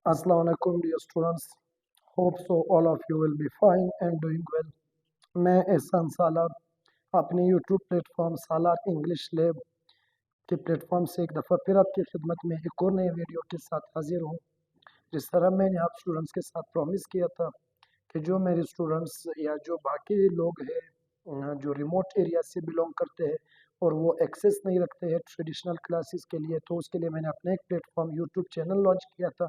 Assalamu alaikum dear students. Hope so all of you will be fine and doing well. मैं एहसान सालार अपने YouTube platform सालार English lab के platform से एक दफ़ा फिर आपकी खिदमत में एक और नए वीडियो के साथ हाजिर हूँ। जिस तरह मैंने आप स्टूडेंट्स के साथ प्रॉमिस किया था कि जो मेरे स्टूडेंट्स या जो बाकी लोग हैं जो रिमोट एरिया से बिलोंग करते हैं और वो एक्सेस नहीं रखते हैं ट्रेडिशनल क्लासेस के लिए, तो उसके लिए मैंने अपना एक प्लेटफॉर्म यूट्यूब चैनल लॉन्च किया था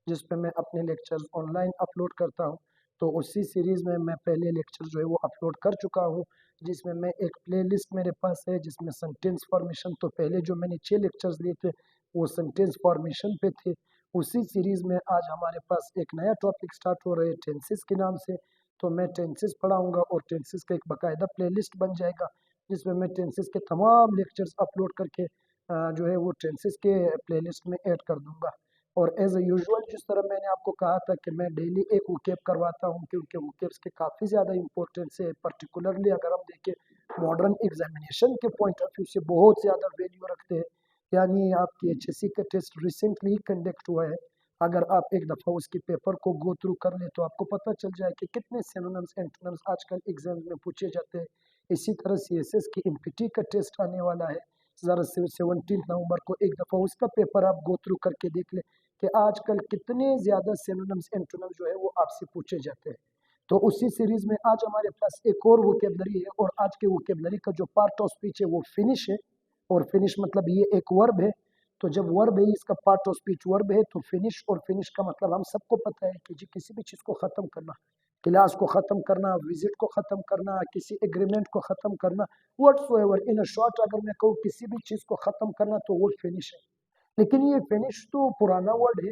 जिस पे मैं अपने लेक्चर्स ऑनलाइन अपलोड करता हूँ। तो उसी सीरीज़ में मैं पहले लेक्चर जो है वो अपलोड कर चुका हूँ, जिसमें मैं एक प्लेलिस्ट मेरे पास है जिसमें सेंटेंस फॉर्मेशन, तो पहले जो मैंने 6 लेक्चर्स लिए थे वो सेंटेंस फॉर्मेशन पे थे। उसी सीरीज़ में आज हमारे पास एक नया टॉपिक स्टार्ट हो रहा है टेंसेस के नाम से। तो मैं टेंसेस पढ़ाऊंगा और टेंसेस का एक बाकायदा प्लेलिस्ट बन जाएगा जिसमें मैं टेंसेस के तमाम लेक्चर्स अपलोड करके जो है वो टेंसेस के प्लेलिस्ट में ऐड कर दूंगा। और एज यूजुअल जिस तरह मैंने आपको कहा था कि मैं डेली एक वोकेब करवाता हूँ क्योंकि वोकेब्स के काफ़ी ज़्यादा इंपॉर्टेंस है, पर्टिकुलरली अगर हम देखें मॉडर्न एग्जामिनेशन के पॉइंट ऑफ व्यू से बहुत ज़्यादा वैल्यू रखते हैं। यानी आपकी एचएससी का टेस्ट रिसेंटली कंडक्ट हुआ है, अगर आप एक दफ़ा उसके पेपर को गो थ्रू कर लें तो आपको पता चल जाए कि कितने सिनोनिम्स एंटोनिम्स आजकल एग्जाम में पूछे जाते हैं। इसी तरह सीएसएस की एमपीटी का टेस्ट आने वाला है, ज़रा 17 नवंबर को एक दफ़ा उसका पेपर आप गो थ्रू करके देख लें कि आजकल कितने ज़्यादा सिनोनिम्स एंटोनिम्स जो है वो आपसे पूछे जाते हैं। तो उसी सीरीज़ में आज हमारे पास एक और वोकेबलरी है और आज के वोकेबलरी का जो पार्ट ऑफ स्पीच है वो फिनिश है। और फिनिश मतलब ये एक वर्ब है, तो जब वर्ब है इसका पार्ट ऑफ स्पीच वर्ब है तो फिनिश, और फिनिश का मतलब हम सबको पता है कि जी किसी भी चीज़ को ख़त्म करना, क्लास को ख़त्म करना, विजिट को ख़त्म करना, किसी एग्रीमेंट को ख़त्म करना, व्हाट्सोएवर इन अ शॉर्ट अगर मैं कहूँ किसी भी चीज़ को ख़त्म करना तो वो फिनिश है। लेकिन ये फिनिश तो पुराना वर्ड है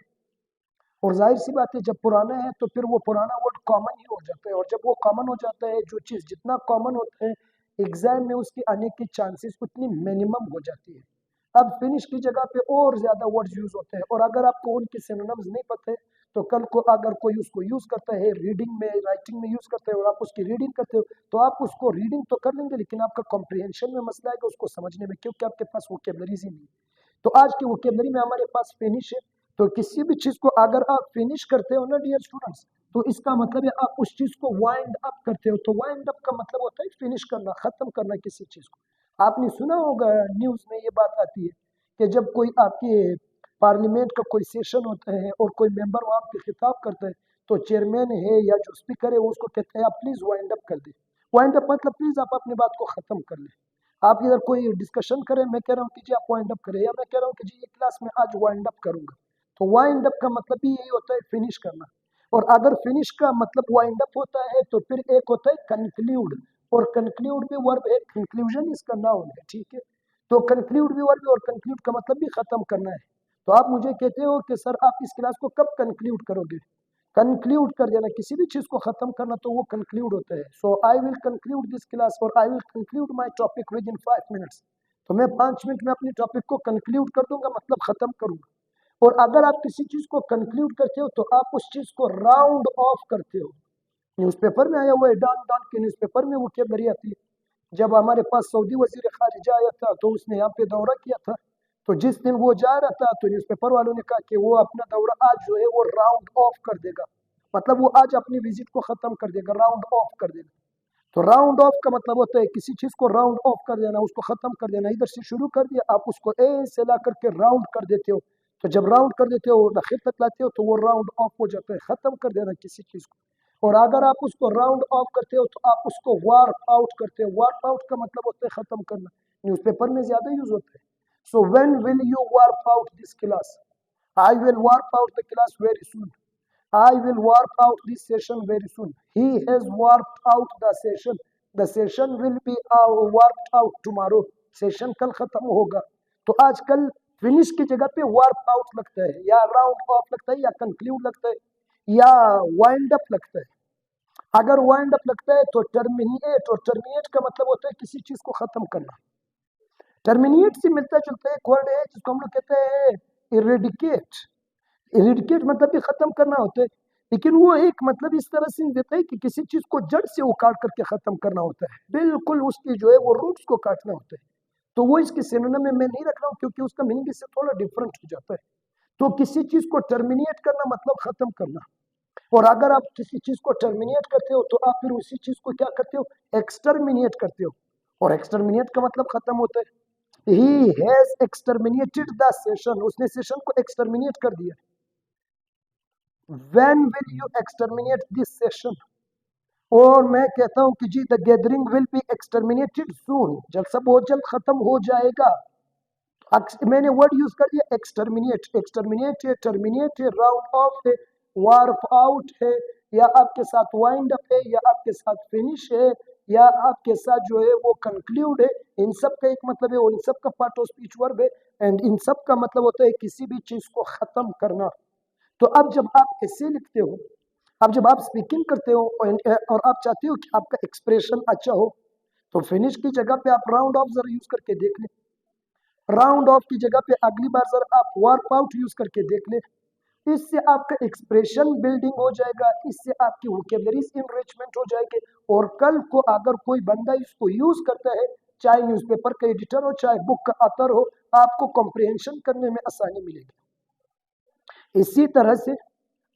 और जाहिर सी बात है जब पुराना है तो फिर वो पुराना वर्ड कॉमन ही हो जाता है, और जब वो कॉमन हो जाता है जो चीज़ जितना कॉमन होता है एग्जाम में उसके आने की चांसेस उतनी मिनिमम हो जाती है। अब फिनिश की जगह पे और ज़्यादा वर्ड्स यूज़ होते हैं और अगर आपको उनके सिनोनिम्स नहीं पता है तो कल को अगर कोई उसको यूज़ करता है रीडिंग में राइटिंग में यूज़ करता है और आप उसकी रीडिंग करते हो तो आप उसको रीडिंग तो कर लेंगे लेकिन आपका कॉम्प्रिहेंशन में मसला आएगा उसको समझने में, क्योंकि आपके पास वोकेबलरीज ही नहीं है। तो आज की वोकेबलरी में हमारे पास फिनिश है। तो किसी भी चीज़ को अगर आप फिनिश करते हो ना डियर स्टूडेंट्स, तो इसका मतलब है आप उस चीज़ को वाइंड अप करते हो। तो वाइंड अप का मतलब होता है फिनिश करना, ख़त्म करना किसी चीज़ को। आपने सुना होगा न्यूज़ में ये बात आती है कि जब कोई आपके पार्लियामेंट का कोई सेशन होता है और कोई मेंबर वहाँ पे खिताब करता है तो चेयरमैन है या जो स्पीकर है वो उसको कहते हैं आप प्लीज़ वाइंड अप कर दें। वाइंड अप मतलब प्लीज़ आप अपनी बात को ख़त्म कर लें। आप इधर कोई डिस्कशन करें, मैं कह रहा हूँ कि जी आप वाइंड अप करें, या मैं कह रहा हूँ कि जी ये क्लास में आज वाइंड अप करूंगा, तो वाइंड अप का मतलब भी यही होता है फिनिश करना। और अगर फिनिश का मतलब वाइंड अप होता है तो फिर एक होता है कंक्लूड, और कंक्लूड भी वर्ब है, कंक्लूजन इसका नाउन है, ठीक है। तो कंक्लूड भी वर्ब है और कंक्लूड का मतलब भी खत्म करना है। तो आप मुझे कहते हो कि सर आप इस क्लास को कब कंक्लूड करोगे, कंक्लूड कर देना, किसी भी चीज़ को ख़त्म करना तो वो कंक्लूड होता है। So I will conclude this class और I will conclude my topic within 5 minutes. तो मैं 5 मिनट में अपने टॉपिक को कंक्लूड कर दूंगा, मतलब ख़त्म करूंगा। और अगर आप किसी चीज़ को कंक्लूड करते हो तो आप उस चीज़ को राउंड ऑफ करते हो। न्यूज़पेपर में आया हुआ है, डॉन डॉन के न्यूज़पेपर में वो क्या बरी आती है। जब हमारे पास सऊदी वजीर खारिजा आया था तो उसने यहाँ पे दौरा किया था, तो जिस दिन वो जा रहा था तो न्यूज़पेपर वालों ने कहा कि वो अपना दौरा आज जो है वो राउंड ऑफ कर देगा, मतलब वो आज अपनी विजिट को ख़त्म कर देगा, राउंड ऑफ कर देगा। तो राउंड ऑफ का मतलब होता है किसी चीज़ को राउंड ऑफ कर देना, उसको ख़त्म कर देना। इधर से शुरू कर दिया, आप उसको ए से ला करके राउंड कर देते हो, तो जब राउंड कर देते हो आखिर तक लाते हो तो वो राउंड ऑफ हो जाता है, ख़त्म कर देना किसी चीज़ को। और अगर आप उसको राउंड ऑफ करते हो तो आप उसको वार्प आउट करते हो। वार्प आउट का मतलब होता है ख़त्म करना, न्यूज़पेपर में ज़्यादा यूज़ होता है। So when will you warp out this class, I will warp out the class very soon, I will warp out this session very soon. He has warped out the session. The session will be warped out tomorrow. Session कल खत्म होगा। तो आजकल finish की जगह पे warp out लगता है, या राउंड ऑफ लगता है, या कंक्लूड लगता है, या वाइंड अप लगता है। अगर वाइंड अप लगता है तो टर्मिनेट, और टर्मिनेट का मतलब होता है किसी चीज को खत्म करना। टर्मिनेट से मिलता जुलता एक वर्ड है जिसको हम लोग कहते हैं इरेडिकेट। इरेडिकेट मतलब भी खत्म करना होता है, लेकिन वो एक मतलब इस तरह से देता है कि किसी चीज को जड़ से उखाड़ करके खत्म करना होता है, बिल्कुल उसकी जो है वो रूट्स को काटना होता है। तो वो इसके सिनोनिम में मैं नहीं रख रहा हूँ क्योंकि उसका मीनिंग इससे थोड़ा डिफरेंट हो जाता है। तो किसी चीज को टर्मिनेट करना मतलब खत्म करना। और अगर आप किसी चीज को टर्मिनेट करते हो तो आप फिर उसी चीज को क्या करते हो, एक्सटर्मिनेट करते हो। और एक्सटर्मिनेट का मतलब खत्म होता है। ही हैज एक्सटर्मिनेटेड द सेशन, उसने सेशन को एक्सटर्मिनेट कर दिया। When will you exterminate this session? और मैं कहता हूं कि जी द गैदरिंग विल बी एक्सटर्मिनेटेड सून, जल्द से बहुत जल्द खत्म हो जाएगा। मैंने वर्ड यूज कर दिया एक्सटर्मिनेट। एक्सटर्मिनेट है, टर्मिनेट है, राउंड ऑफ है, वार्प आउट है, या आपके साथ वाइंड अप है, या आपके साथ फिनिश है, या आपके साथ जो है वो कंक्लूड है। इन सब का एक मतलब है और इन सब का पार्ट ऑफ स्पीच वर्ब है। एंड इन सब का मतलब होता है किसी भी चीज को खत्म करना। तो अब जब आप ऐसे लिखते हो, अब जब आप स्पीकिंग करते हो और आप चाहते हो कि आपका एक्सप्रेशन अच्छा हो, तो फिनिश की जगह पे आप राउंड ऑफ जरा यूज करके देख लें। राउंड ऑफ की जगह पे अगली बार जरा आप वार्प आउट यूज करके देख लें। इससे आपका एक्सप्रेशन बिल्डिंग हो जाएगा, इससे आपकी वोकेबलरीज इनरिचमेंट हो जाएगी। और कल को अगर कोई बंदा इसको यूज करता है, चाहे न्यूज़पेपर का एडिटर हो, चाहे बुक का ऑथर हो, आपको कॉम्प्रिहेंशन करने में आसानी मिलेगी। इसी तरह से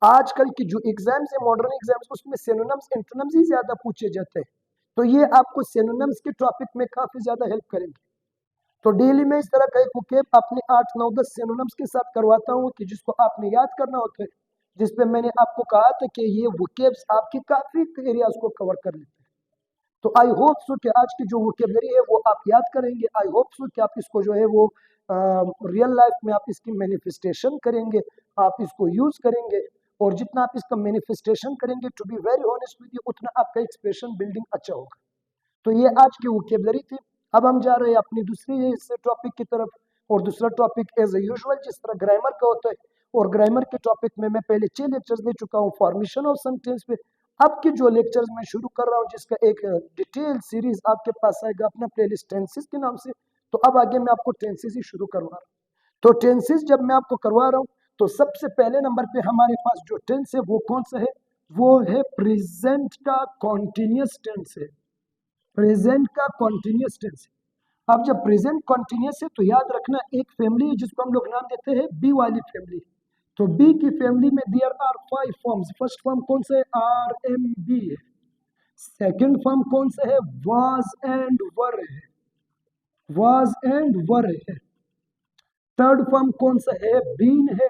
आजकल की जो एग्जाम्स है, मॉडर्न एग्जाम्स, उसमें सिनोनिम्स एंटोनिम्स ही ज्यादा पूछे जाते हैं। तो ये आपको सिनोनिम्स के टॉपिक में काफी ज्यादा हेल्प करेंगे। तो डेली में इस तरह का एक वोकेब अपने 8, 9, 10 सिनोनिम्स के साथ करवाता हूँ कि जिसको आपने याद करना होता है, जिसपे मैंने आपको कहा था कि ये वोकेब्स आपके काफी एरियाज को कवर कर लेते हैं। तो आई होप सो कि आज की जो वोकेबलरी है वो आप याद करेंगे। आई होप सो कि आप इसको जो है वो रियल लाइफ में आप इसकी मैनिफेस्टेशन करेंगे, आप इसको यूज करेंगे। और जितना आप इसका मैनिफेस्टेशन करेंगे, to be very honest with you, उतना आपका एक्सप्रेशन बिल्डिंग अच्छा होगा। तो ये आज की वोकेबलरी थी। अब हम जा रहे हैं अपनी दूसरी टॉपिक की तरफ। और दूसरा टॉपिक एज यूजुअल जिस तरह ग्रामर का होता है, और ग्रामर के टॉपिक में मैं पहले 6 लेक्चर्स दे चुका हूँ फॉर्मेशन ऑफ सेंटेंस पे। अब के जो लेक्चर्स मैं शुरू कर रहा हूँ, जिसका एक डिटेल सीरीज आपके पास आएगा अपना प्लेलिस्ट टेंसेस के नाम से। तो अब आगे मैं आपको टेंसेस ही शुरू करवा रहा हूँ। तो टेंसेस जब मैं आपको करवा रहा हूँ, तो सबसे पहले नंबर पे हमारे पास जो टेंस है वो कौन सा है, वो है प्रेजेंट का कॉन्टिन्यूस टेंस है। प्रेजेंट का कॉन्टिन्यूस टेंस। अब जब प्रेजेंट कॉन्टिन्यूस है तो याद रखना एक फैमिली है जिसको हम लोग नाम देते हैं बी वाली फैमिली। तो बी की फैमिली में there are 5 forms. First form कौन सा है, आर एम बी है। सेकंड फॉर्म कौन सा है, वाज एंड वर है, वाज एंड वर है। थर्ड फॉर्म कौन सा है, बीन है।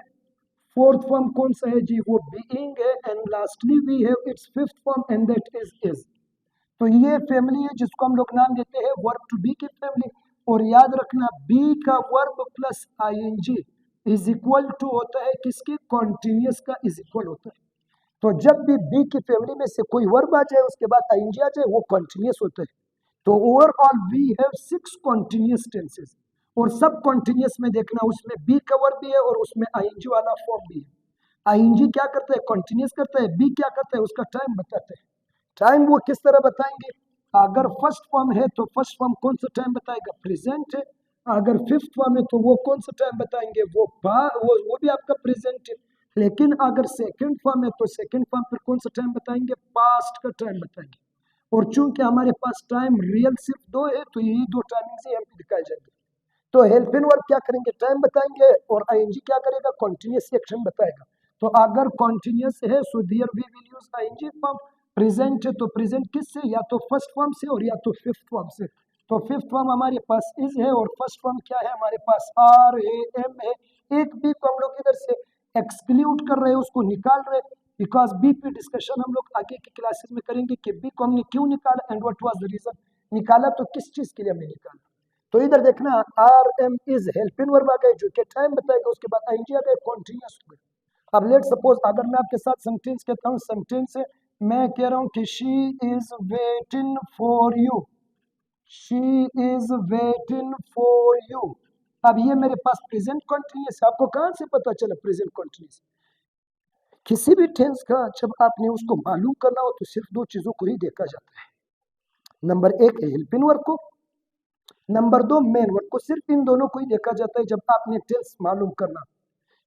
फोर्थ फॉर्म कौन सा है जी, वो बीइंग है। And lastly we have its fifth form and that is. तो ये फैमिली है जिसको हम लोग नाम देते हैं वर्ब टू बी की फैमिली। और याद रखना बी का verb plus ING is equal to होता है किसके, कॉन्टिन्यूस का इज इक्वल होता है। तो जब भी बी की फैमिली में से कोई वर्ब आ जाए उसके बाद आईएनजी आ जाए, वो कॉन्टिन्यूस होता है। तो overall we have 6 continuous tenses. और सब कॉन्टिन्यूस में देखना उसमें बी का वर्ब भी है और उसमें आईएनजी वाला फॉर्म भी है। आईएनजी क्या करता है, कॉन्टिन्यूस करता है। बी क्या करता है, उसका टाइम बताता है। टाइम वो किस तरह बताएंगे, अगर फर्स्ट फॉर्म है तो फर्स्ट फॉर्म कौन सा टाइम बताएगा, प्रेजेंट है। अगर फिफ्थ फॉर्म है तो वो कौन सा टाइम बताएंगे, वो भी आपका प्रेजेंट है। लेकिन अगर सेकंड फॉर्म है तो सेकंड फॉर्म पर कौन सा टाइम बताएंगे, पास्ट का टाइम बताएंगे। और चूंकि हमारे पास टाइम रियल सिर्फ 2 है, तो यही 2 टाइमिंग से हम दिखाए जाएंगे। तो हेल्पिंग वर्ब क्या करेंगे, टाइम बताएंगे। और आईएनजी क्या करेगा, कॉन्टिन्यूस एक्शन बताएगा। तो अगर कॉन्टिन्यूस है so there we will use ING form. Present है तो प्रेजेंट किससे, या तो फर्स्ट फॉर्म से और या तो फिफ्थ फॉर्म से। तो फिफ्थ फॉर्म हमारे पास इज है और फर्स्ट फॉर्म क्या है हमारे पास, आर ए एम है। एक बी को हम लोग इधर से एक्सक्लूड कर रहे हैं, उसको निकाल रहे हैं। बिकॉज बी पे डिस्कशन हम लोग आगे की क्लासेस में करेंगे कि बी को हमने क्यों निकाला and what was the reason. निकाला तो किस चीज के लिए हमने निकाला। तो इधर देखना are am is helping verb आ गए जो कि टाइम बताएगा, उसके बाद आईएनजी आ गए, कॉन्टिन्यूस हो गए। अब लेट सपोज अगर मैं आपके साथ सेंटेंस कहता हूँ, सेंटेंस है मैं कह रहा हूं कि she is waiting for you, she is waiting for you. अब ये मेरे पास प्रेजेंट कॉन्टिन्यूस है। आपको कहां से पता चला प्रेजेंट कॉन्टिन्यूस, किसी भी टेंस का जब आपने उसको मालूम करना हो तो सिर्फ 2 चीजों को ही देखा जाता है। नंबर 1 है हेल्पिंग वर्ब को, नंबर 2 मेन वर्ब को। सिर्फ इन दोनों को ही देखा जाता है जब आपने टेंस मालूम करना,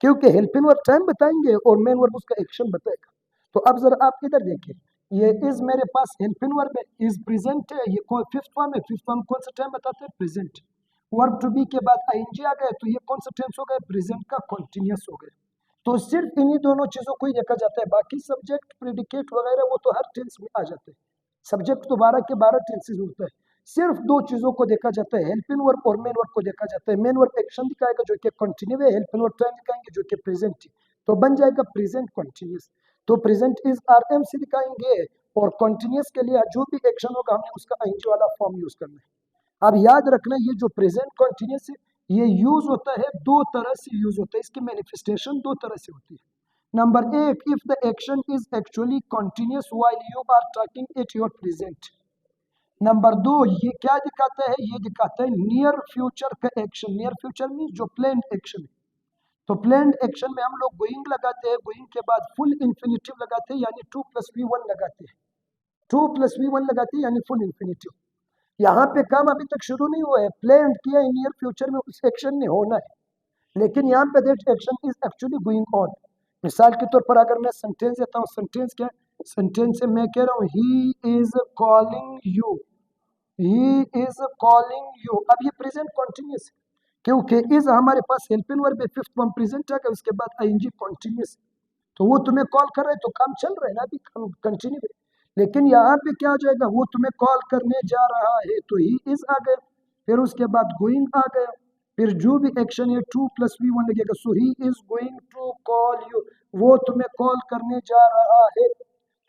क्योंकि हेल्पिंग वर्ब टाइम बताएंगे और मेन वर्ब उसका एक्शन बताएगा। तो अब जरा आप इधर देखिए, ये इज मेरे पास हेल्पिंग वर्ब है, इज प्रेजेंट है, ये कौन फिफ्थ फॉर्म है। फिफ्थ फॉर्म कौन सा टाइम बताते हैं, प्रेजेंट। वर्ब टू बी के बाद आईएनजी आ गए तो ये कौन सा टेंस हो गया, प्रेजेंट का कॉन्टिन्यूस हो गया। तो सिर्फ इन्हीं दोनों चीजों को ही देखा जाता है, बाकी सब्जेक्ट प्रेडिकेट वगैरह वो तो हर टेंस में आ जाते हैं। सब्जेक्ट तो 12 के 12 टेंसेस होता है, सिर्फ दो चीजों को देखा जाता है, हेल्पिंग वर्ब और मेन वर्ब को देखा जाता है। मेन वर्ब एक्शन दिखाएगा जो कि कंटिन्यू है, हेल्पिंग वर्ब टाइम दिखाएंगे जो कि प्रेजेंट है, तो बन जाएगा प्रेजेंट कंटिन्यूअस। तो प्रेजेंट इज आरएमसी दिखाएंगे और कंटिन्यूअस के लिए जो भी एक्शन होगा हमने उसका आईएनजी वाला फॉर्म यूज करना है। अब याद रखना ये जो प्रेजेंट कंटिन्यूअस है ये यूज होता है दो तरह से यूज होता है, इसकी मैनिफेस्टेशन दो तरह से होती है। नंबर एक, if the action is actually continuous while you are talking it your present. Number दो, ये क्या दिखाता है, ये दिखाता है नियर फ्यूचर का एक्शन। नियर फ्यूचर मीन जो प्लान्ड एक्शन है, तो प्लान्ड एक्शन में हम लोग गोइंग लगाते हैं, गोइंग के बाद फुल इंफिनिटिव लगाते हैं यानी 2+V1 लगाते हैं, 2+V1 लगाते हैं यानी फुल इंफिनिटिव। यहाँ पे काम अभी तक शुरू नहीं हुआ है, प्लान किया है, नियर फ्यूचर में उस एक्शन ने होना है, लेकिन यहाँ पे that action is actually going on. मिसाल के तौर पर अगर मैं सेंटेंस देता हूँ, सेंटेंस क्या है, सेंटेंस से मैं कह रहा हूँ he is calling you, he is calling you. अब ये प्रेजेंट कंटिन्यूअस है क्योंकि इज हमारे पास हेल्पिंग वर्ब है, फिफ्थ फॉर्म प्रेजेंट आ गया, उसके बाद आईएनजी कंटिन्यूअस, तो वो तुम्हें कॉल कर रहा है तो काम चल रहा है ना, अभी कंटिन्यू है। लेकिन यहाँ पे क्या हो जाएगा, वो तुम्हें कॉल करने जा रहा है तो ही इज आ गया, फिर उसके बाद गोइंग आ गया, फिर जो भी एक्शन है 2+V1 लगेगा, so he is going to call you, वो तुम्हें कॉल करने जा रहा है।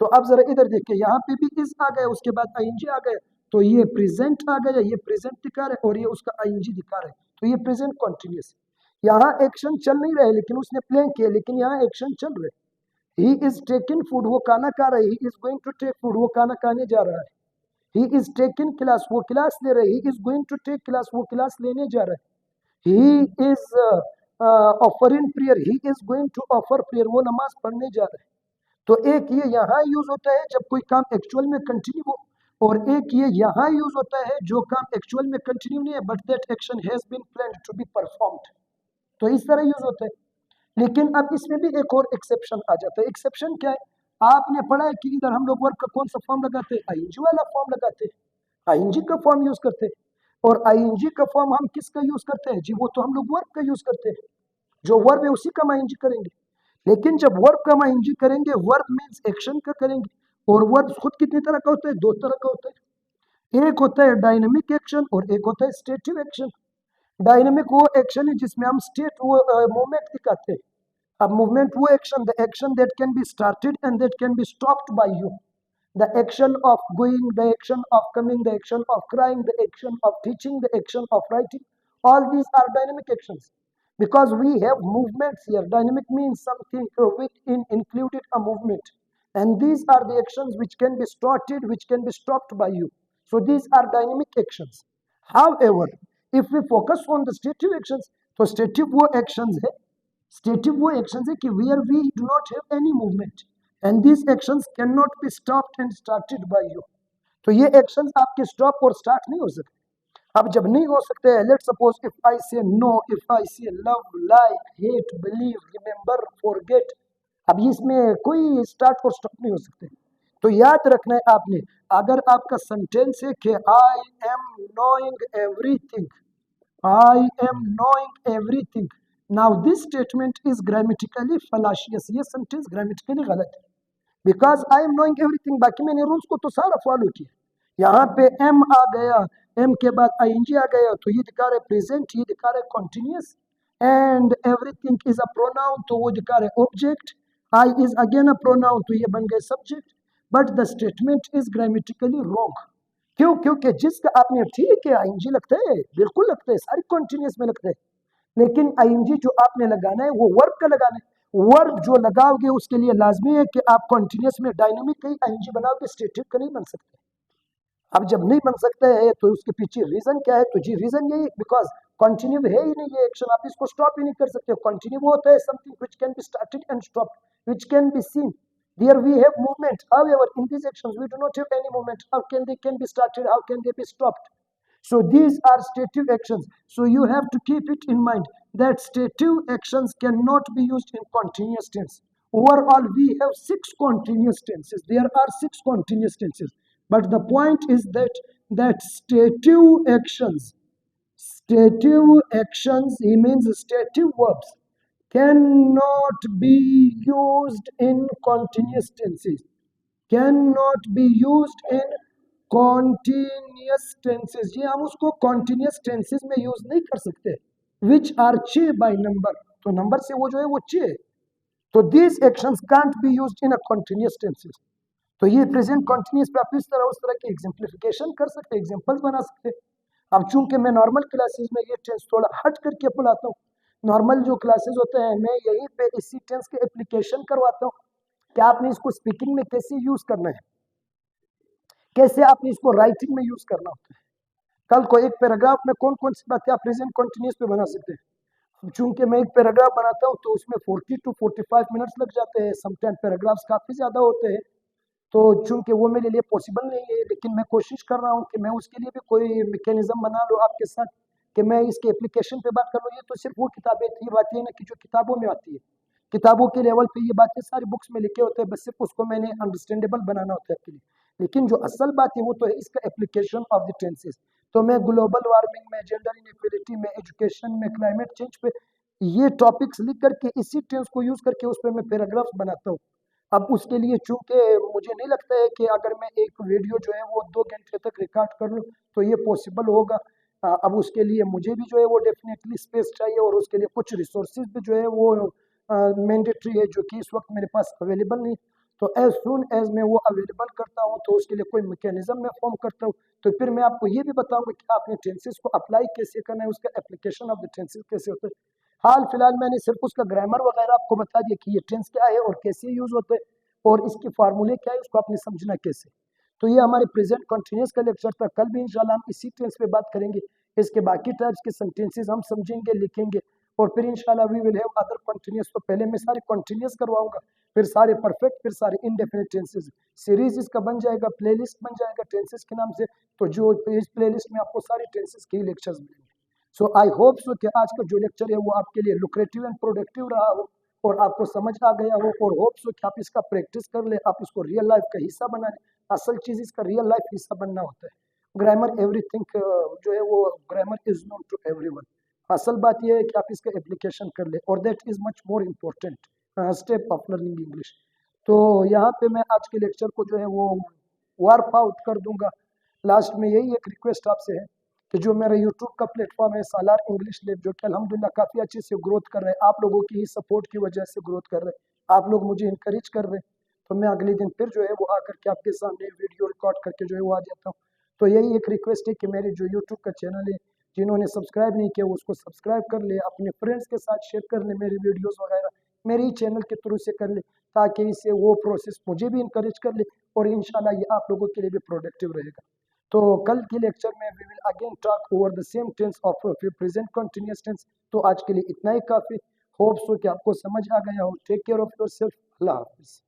तो अब जरा इधर देखिए, यहाँ पे भी इज आ गया, उसके बाद आईएनजी आ गया, तो ये प्रेजेंट आ गया, ये प्रेजेंट दिखा रहा है और ये उसका आईएनजी दिखा रहा है, तो ये प्रेजेंट कंटिन्यूअस। यहाँ एक्शन चल नहीं रहा है लेकिन उसने प्लान किया, लेकिन यहाँ एक्शन चल रहा है। ही इज टेकिंग फूड, वो खाना खा रहा है, he is going to take food, वो खाना खाने जा रहा है। ही इज टेकिंग क्लास, वो क्लास ले रहा है, he is going to take class, वो क्लास लेने जा रहा है। He is offering prayer, he is going to offer prayer, वो नमाज पढ़ने जा रहा है। तो एक ये यहाँ यूज होता है जब कोई काम एक्चुअल में कंटिन्यू हो, और एक ये यहाँ यूज होता है जो काम एक्चुअल में कंटिन्यू नहीं है but that action has been planned to be performed, तो इस तरह यूज होता है। लेकिन अब इसमें भी एक और एक्सेप्शन आ जाता है। एक्सेप्शन क्या है, आपने पढ़ा है कि इधर हम लोग वर्ब का कौन सा फॉर्म लगाते हैं, आईएनजी वाला फॉर्म लगाते हैं, आईएनजी का फॉर्म यूज करते हैं। और आईएनजी का फॉर्म हम किसका यूज करते हैं जी, वो तो हम लोग वर्ब का यूज करते हैं, जो वर्ब है उसी का हम आईएनजी करेंगे। लेकिन जब वर्ब का हम आईएनजी करेंगे, वर्ब मीन्स एक्शन का करेंगे, और वर्ब खुद कितनी तरह का होता है, दो तरह का होता है, एक होता है डायनेमिक एक्शन और एक होता है स्टेटिव एक्शन। डायनेमिक वो एक्शन है जिसमें हम स्टेट वो मूवमेंट दिखाते हैं। अब मूवमेंट वो action, the action that can be started and that can be stopped bye you, the action of going, the action of coming, the action of crying, the action of teaching, the action of writing, all these are dynamic actions because we have movements here. Dynamic means something with included a movement, and these are the actions which can be started, which can be stopped by you, so these are dynamic actions. However, if we focus on the stative actions, तो stative वो actions है, stative वो actions है कि where we do not have any movement and these actions cannot be stopped and started by you, तो ये actions आपके stop और start नहीं हो सकते। अब जब नहीं हो सकते, लेट सपोज इफ आई से नो, इफ आई से love, like, hate, believe, remember, forget, अब इसमें कोई स्टार्ट और स्टॉप नहीं हो सकते। तो याद रखना है आपने, अगर आपका सेंटेंस है कि I am knowing everything, I am knowing everything, now this statement is grammatically fallacious, ये सेंटेंस ग्रामेटिकली गलत है, because I am knowing everything, बाकी मैंने रूल्स को तो सारा फॉलो किया, यहाँ पे एम आ गया, एम के बाद आईएनजी आ गया, तो ये दिखा रहे प्रेजेंट, ये दिखा रहे continuous, and everything is a pronoun, तो वो दिखा रहे object, I is again a pronoun, तो ये बन गए subject, but the statement is grammatically wrong. क्यों? क्योंकि जिसका आपने ठीक है आईएनजी लगता है, बिल्कुल लगता है, सारी कॉन्टिन्यूअस में लगता है, लेकिन आईएनजी जो आपने लगाना है वो वर्ब का लगाना है। वर्ब जो लगाओगे उसके लिए लाजमी है कि आप कॉन्टिन्यूअस में डायनामिक का ही आईएनजी बनाओगे, स्टेटिव का नहीं बन सकते। अब जब नहीं बन सकते हैं तो उसके पीछे रीजन क्या है, तो जी रीजन यही, बिकॉज कंटिन्यू है ही नहीं ये एक्शन, आप इसको स्टॉप ही नहीं कर सकते। कंटिन्यू वो होता है something which can be started and stopped, which can be seen, there we have movement, however in these actions we do not have any movement, how can they can be started, how can they be stopped, so these are stative actions. So you have to keep it in mind that stative actions cannot be used in continuous tense. Overall we have 6 continuous tenses, there are 6 continuous tenses, but the point is that stative actions, he means stative verbs, can not be used in continuous tenses, can not be used in continuous tenses, जी हम उसको continuous tenses में use नहीं कर सकते। Which are चे by number, तो number से वो जो है वो चे, तो these actions can't be used in a continuous tenses. तो ये प्रेजेंट कॉन्टिन्यूस पे आप इस तरह उस तरह की एग्जाम्पलिफिकेशन कर सकते हैं, एग्जाम्पल्स बना सकते हैं। अब चूंकि मैं नॉर्मल क्लासेस में ये टेंस थोड़ा हट करके पढ़ाता हूँ, नॉर्मल जो क्लासेस होते हैं मैं यहीं पे इसी टेंस के एप्लीकेशन करवाता हूँ कि आपने इसको स्पीकिंग में कैसे यूज करना है, कैसे आपने इसको राइटिंग में यूज करना होता है। कल को एक पैराग्राफ में कौन कौन सी बातें आप प्रेजेंट कॉन्टिन्यूस पे बना सकते हैं। चूंकि मैं एक पैराग्राफ बनाता हूँ तो उसमें 40 to 45 मिनट्स लग जाते हैं, समटाइम पैराग्राफ्स काफ़ी ज़्यादा होते हैं, तो चूंकि वो मेरे लिए पॉसिबल नहीं है, लेकिन मैं कोशिश कर रहा हूँ कि मैं उसके लिए भी कोई मैकेनिज्म बना लूँ आपके साथ कि मैं इसके एप्लीकेशन पे बात कर लूँ। ये तो सिर्फ वो किताबें थी, बात ये ना कि जो किताबों में आती है, किताबों के लेवल पे ये बातें सारी बुक्स में लिखे होते हैं, बस सिर्फ उसको मैंने अंडरस्टैंडेबल बनाना होता है आपके लिए। लेकिन जो असल बात है वो तो है इसका एप्लीकेशन ऑफ द टेंसेस। तो मैं ग्लोबल वार्मिंग में, जेंडर इनइक्वालिटी में, एजुकेशन में, क्लाइमेट चेंज पे ये टॉपिक्स लिख करके इसी टेंस को यूज करके उस पर मैं पैराग्राफ्स बनाता हूँ। अब उसके लिए चूंकि मुझे नहीं लगता है कि अगर मैं एक वीडियो जो है वो 2 घंटे तक रिकॉर्ड कर लूँ तो ये पॉसिबल होगा। अब उसके लिए मुझे भी जो है वो डेफिनेटली स्पेस चाहिए और उसके लिए कुछ रिसोर्सेज भी जो है वो मैंडेटरी है, जो कि इस वक्त मेरे पास अवेलेबल नहीं। तो एज सुन एज मैं वो अवेलेबल करता हूँ तो उसके लिए कोई मैकेनिज्म मैं फॉर्म करता हूँ, तो फिर मैं आपको ये भी बताऊंगा कि आपने टेंसेस को अप्लाई कैसे करना है, उसका एप्लीकेशन ऑफ द टेंसेस कैसे होता है। हाल फिलहाल मैंने सिर्फ उसका ग्रामर वगैरह आपको बता दिया कि ये टेंस क्या है और कैसे यूज होते हैं और इसके फार्मूले क्या है, उसको आपने समझना कैसे। तो ये हमारे प्रेजेंट कंटिन्यूस का लेक्चर था। कल भी इंशाल्लाह हम इसी टेंस पे बात करेंगे, इसके बाकी टाइप्स के सेंटेंसेस हम समझेंगे, लिखेंगे, और फिर इंशाल्लाह we will have other continuous. तो पहले मैं सारे कंटिन्यूस करवाऊंगा, फिर सारे परफेक्ट, फिर सारे इनडेफिनिट टेंसेस। सीरीज इसका बन जाएगा, प्लेलिस्ट बन जाएगा टेंसेस के नाम से, तो जो इस प्लेलिस्ट में आपको सारे टेंसेस के लेक्चर्स मिलेंगे। सो आई होप सो कि आज का जो लेक्चर है वो आपके लिए लुक्रेटिव एंड प्रोडक्टिव रहा हो और आपको समझ आ गया हो, और होप सो कि आप इसका प्रैक्टिस कर ले, आप इसको रियल लाइफ का हिस्सा बना ले। असल चीज इसका रियल लाइफ हिस्सा बनना होता है। ग्रामर एवरीथिंग जो है वो grammar is known to everyone. असल बात यह है कि आप इसका एप्लीकेशन कर ले, और that is much more important step of learning English. तो यहाँ पे मैं आज के लेक्चर को जो है वो वार्प आउट कर दूंगा। लास्ट में यही एक रिक्वेस्ट आपसे है कि जो मेरा यूट्यूब का प्लेटफॉर्म है सालार इंग्लिश लैब, जो कि अल्हम्दुलिल्लाह काफ़ी अच्छे से ग्रोथ कर रहे हैं, आप लोगों की ही सपोर्ट की वजह से ग्रोथ कर रहे हैं, आप लोग मुझे इंकरेज कर रहे हैं, तो मैं अगले दिन फिर जो है वो आकर के आपके सामने वीडियो रिकॉर्ड करके जो है वो आ जाता हूँ। तो यही एक रिक्वेस्ट है कि मेरे जो यूट्यूब का चैनल है, जिन्होंने सब्सक्राइब नहीं किया वो उसको सब्सक्राइब कर ले, अपने फ्रेंड्स के साथ शेयर कर ले, मेरे वीडियोस वगैरह मेरे ही चैनल के थ्रू से कर ले, ताकि इससे वो प्रोसेस मुझे भी इंकरेज कर ले और इंशाल्लाह ये आप लोगों के लिए भी प्रोडक्टिव रहेगा। तो कल के लेक्चर में we will again talk over the same tense of present continuous tense. तो आज के लिए इतना ही काफ़ी। होप सो कि आपको समझ आ गया हो। Take care of yourself. अल्लाह हाफिज़।